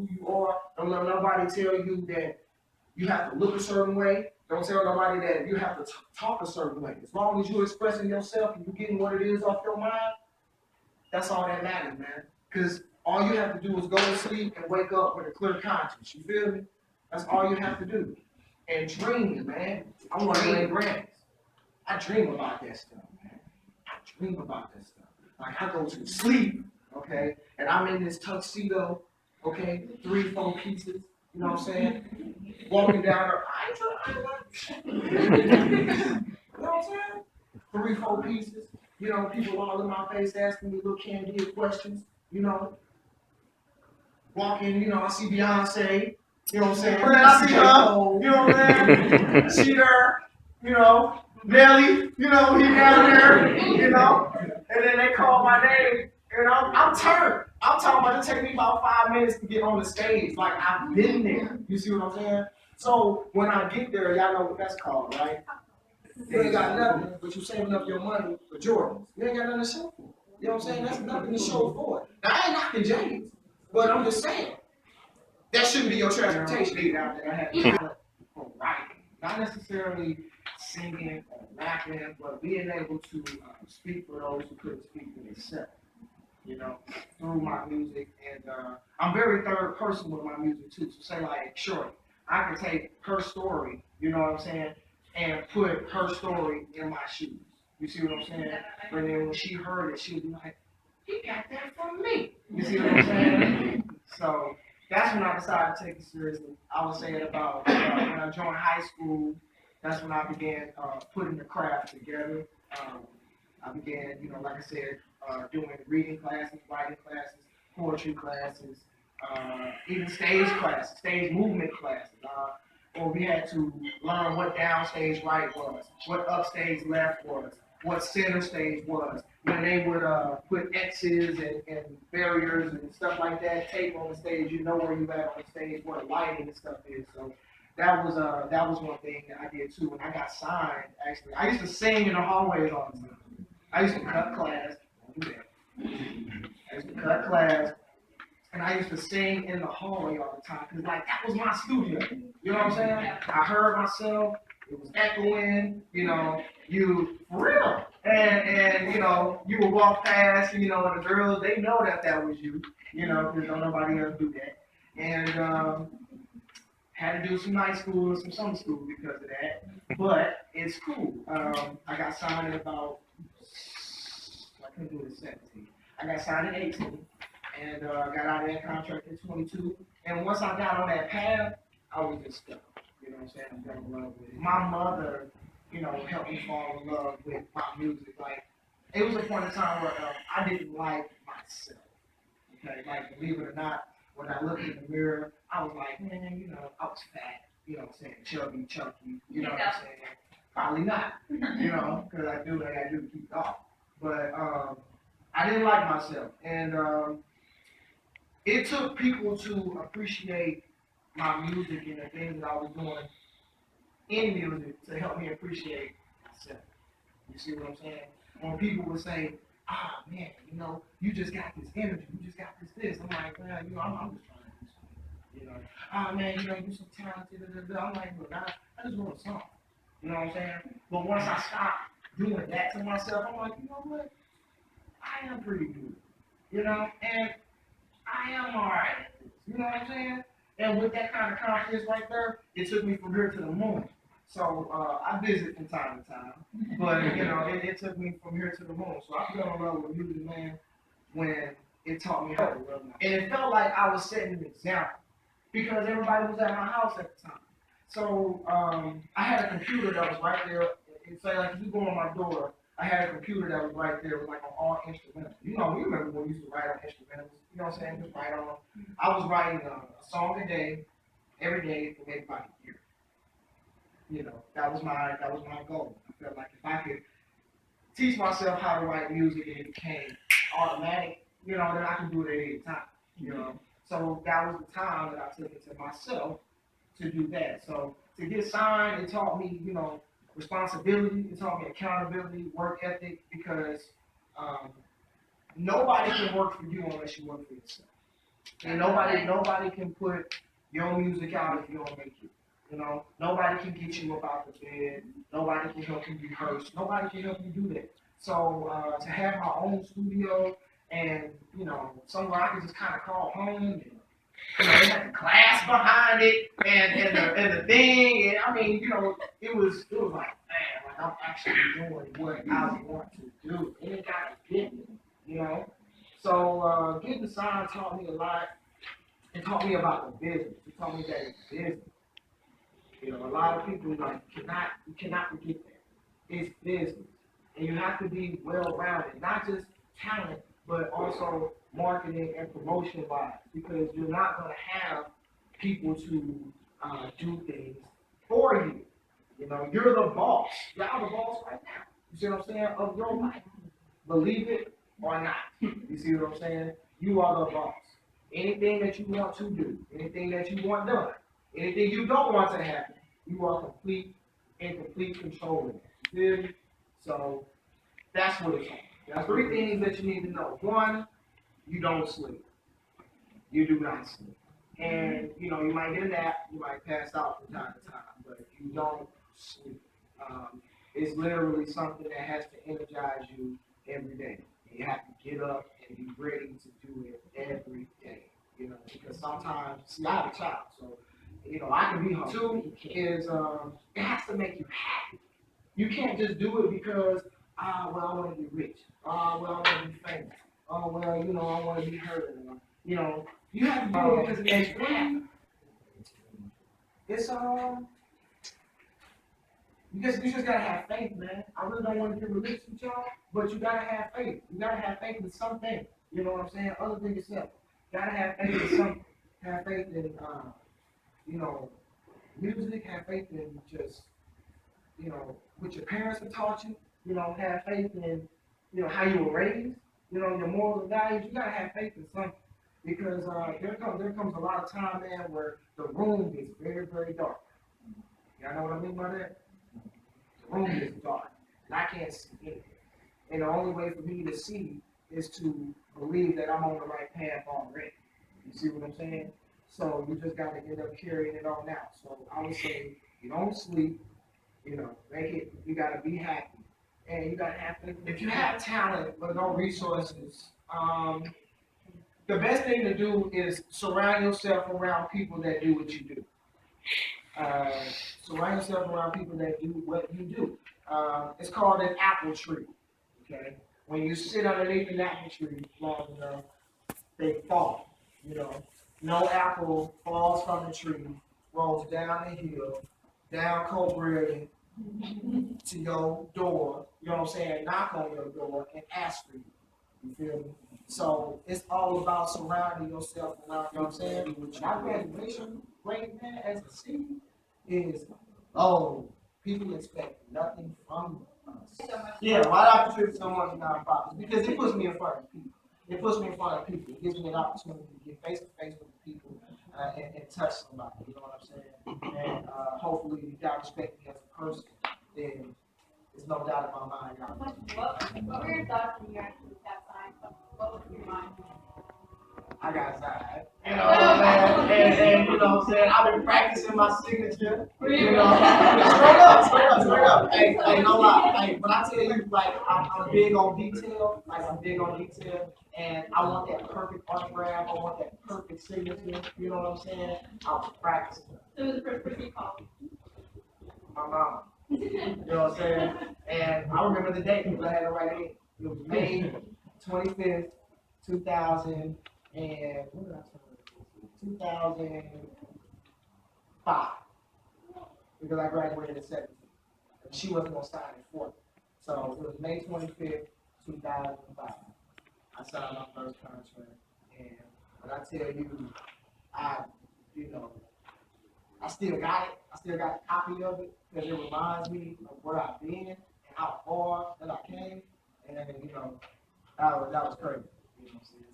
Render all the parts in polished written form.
who you are. Don't let nobody tell you that you have to look a certain way. Don't tell nobody that you have to talk a certain way. As long as you're expressing yourself and you're getting what it is off your mind, that's all that matters, man. Because all you have to do is go to sleep and wake up with a clear conscience. You feel me? That's all you have to do. And dream, man. I want to win Grammys. I dream about that stuff, man. I dream about that stuff. Like I go to sleep, okay, and I'm in this tuxedo, okay, 3-4 pieces. You know what I'm saying? Walking down there, I ain't you know what I'm saying? 3-4 pieces. You know, people all in my face asking me little candid questions. You know, walking. You know, I see Beyonce. You know what I'm saying? I see her. You know what I'm saying? See her. You know, Nelly. You know, he down there. You know, and then they call my name, and I'm turned. I'm talking about it take me about 5 minutes to get on the stage. Like I've been there. You see what I'm saying? So when I get there, y'all know what that's called, right? You ain't got nothing, but you saving up your money for Jordans. You ain't got nothing to show for. You know what I'm saying? That's nothing to show for. Now I ain't knocking James, but I'm just saying that shouldn't be your transportation aid out there. I had for writing, not necessarily singing or rapping, but being able to speak for those who couldn't speak for themselves. You know, through my music, and I'm very third person with my music too. So say like Shorty, I can take her story, you know what I'm saying, and put her story in my shoes. You see what I'm saying? And then when she heard it, she would be like, he got that from me. You see what I'm saying? So that's when I decided to take it seriously. I was saying about when I joined high school, that's when I began putting the craft together. I began, you know, like I said, doing reading classes, writing classes, poetry classes, even stage classes, stage movement classes. Or we had to learn what downstage right was, what upstage left was, what center stage was. When they would put X's and barriers and stuff like that, tape on the stage, you know where you at on the stage, where the lighting and stuff is. So that was one thing that I did too. When I got signed, actually, I used to sing in the hallways all the time. I used to cut class. Don't do that. I used to cut class, and I used to sing in the hallway all the time because, like, that was my studio. You know what I'm saying? I heard myself. It was echoing. You know, for real. And you know, you would walk past, you know, and the girls, they know that was you. You know, because don't nobody else do that. And had to do some night school and some summer school because of that. But it's cool. I got signed at about, I couldn't do it at 17. I got signed at 18 and got out of that contract at 22. And once I got on that path, I was just stuck. You know what I'm saying? I fell in love with it. My mother, you know, helped me fall in love with my music. Like, it was a point in time where I didn't like myself. Okay, like, believe it or not, when I looked in the mirror, I was like, man, you know, I was fat. You know what I'm saying? Chubby, chunky. You know what I'm saying? Probably not. You know, because I do what I do to keep it off. But I didn't like myself. And it took people to appreciate my music and the things that I was doing in music to help me appreciate myself. You see what I'm saying? When people would say, ah, man, you know, you just got this energy, you just got this. I'm like, well, you know, I'm just trying to do something. You know, ah, man, you know, you're so talented. I'm like, look, I just wrote a song. You know what I'm saying? But once I stopped doing that to myself, I'm like, you know what? I am pretty good. You know, and I am all right at this. You know what I'm saying? And with that kind of confidence right there, it took me from here to the moon. So I visit from time to time, but you know, it took me from here to the moon. So I fell in love with music, man, when it taught me how to love myself. And it felt like I was setting an example because everybody was at my house at the time. So I had a computer that was right there. It's like if you go on my door, I had a computer that was right there, like on all instrumentals. You know, we remember when we used to write on instrumentals. You know what I'm saying? Just write on. I was writing a song a day, every day for maybe about a year. You know, that was my goal. I felt like if I could teach myself how to write music and it became automatic, you know, then I can do it at any time. You know, so that was the time that I took it to myself to do that. So to get signed, it taught me, you know, responsibility. It taught me accountability, work ethic, because nobody can work for you unless you work for yourself. And nobody can put your music out if you don't make it. You know, nobody can get you up out the bed. Nobody can help you rehearse. Nobody can help you do that. So to have my own studio and somewhere I can just kind of call home. And, they had the class behind it and the thing. And I mean, it was like, man, like I'm actually doing what I want to do. And it got to get me. So getting signed taught me a lot. It taught me about the business. It taught me that it's business. A lot of people you cannot forget that. It's business. And you have to be well-rounded, not just talent, but also marketing and promotion wise, because you're not going to have people to do things for you. You're the boss. Y'all the boss right now. You see what I'm saying? Of your life. Believe it or not. You see what I'm saying? You are the boss. Anything that you want to do, anything that you want done, anything you don't want to happen, you are in complete control of it. You feel me? So that's what it's on. There's 3 things that you need to know. 1, you don't sleep. You do not sleep. And you might get a nap, you might pass out from time to time, but you don't sleep. It's literally something that has to energize you every day. You have to get up and be ready to do it every day, because sometimes, see, I have a child, so, I can be home. 2 is, it has to make you happy. You can't just do it because, I want to be rich. I want to be famous. I want to be heard. You have to do it because it makes you happy. It's, you just gotta have faith, man. I really don't want to get religious with y'all, but you gotta have faith. You gotta have faith in something. You know what I'm saying? Other than yourself. You gotta have faith in something. Have faith in, music. Have faith in just, what your parents have taught you. Have faith in, how you were raised. Your morals and values. You gotta have faith in something, because there comes a lot of time, man, where the room gets very, very dark. Y'all know what I mean by that? Room is dark, and I can't see anything. And the only way for me to see is to believe that I'm on the right path already. You see what I'm saying? So you just got to end up carrying it on out. So I would say you don't sleep. Make it. You got to be happy, and you got to have. If you have talent but no resources, the best thing to do is surround yourself around people that do what you do. Surround yourself around people that do what you do. It's called an apple tree. Okay, when you sit underneath an apple tree long enough, they fall. No apple falls from the tree, rolls down the hill, down Cobra to your door. You know what I'm saying? Knock on your door and ask for you. You feel me? So it's all about surrounding yourself around. You know what I'm saying? My graduation rate, man, as a senior, is people expect nothing from us. Yeah, why do I contribute so much to nonprofits? Because it puts me in front of people. It puts me in front of people. It gives me an opportunity to get face to face with people and touch somebody. You know what I'm saying? And hopefully, if y'all respect me as a person, then there's no doubt in my mind. What were your thoughts when you actually got signed? What was your mind? I got signed. And you know what I'm saying? I've been practicing my signature. Straight up. Hey, no lie. Hey, when I tell you, like, I'm big on detail, and I want that perfect autograph, I want that perfect signature, you know what I'm saying? I was practicing. So who was the first person you called? My mama. You know what I'm saying? And I remember the date because I had it right in. It was May 25th, 2000. And what did I tell her? 2005. Because I graduated in 17. And she wasn't going to sign in 40. So it was May 25th, 2005. I signed my first contract. And when I tell you, I still got it. I still got a copy of it because it reminds me of where I've been and how far that I came. And that was crazy. You know what I'm saying?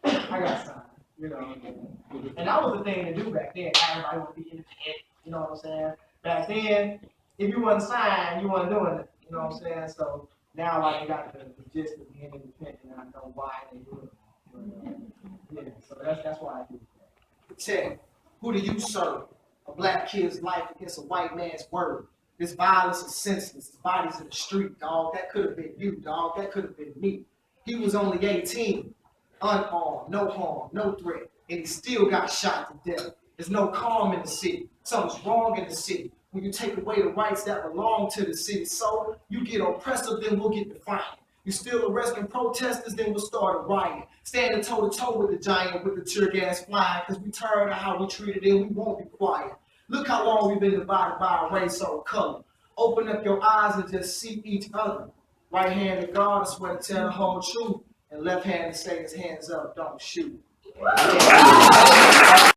I got signed, and that was the thing to do back then. Everybody would be independent, you know what I'm saying? Back then, if you wasn't signed, you wasn't doing it, you know what I'm saying? So now I got the gist of being independent, and I know why they do it. Yeah, so that's why I do that. Check. Who do you serve? A black kid's life against a white man's word. This violence is senseless. His body's in the street, dog. That could have been you, dog. That could have been me. He was only 18, unarmed, no harm, no threat, and he still got shot to death. There's no calm in the city. Something's wrong in the city. When you take away the rights that belong to the city, so you get oppressive, then we'll get defiant. You still arresting protesters, then we'll start a riot. Standing toe-to-toe with the giant with the tear gas flying, because we tired of how we treated him, we won't be quiet. Look how long we've been divided by a race or color. Open up your eyes and just see each other. Right hand to God, I swear to tell the whole truth. And left hand to say his hands up, don't shoot.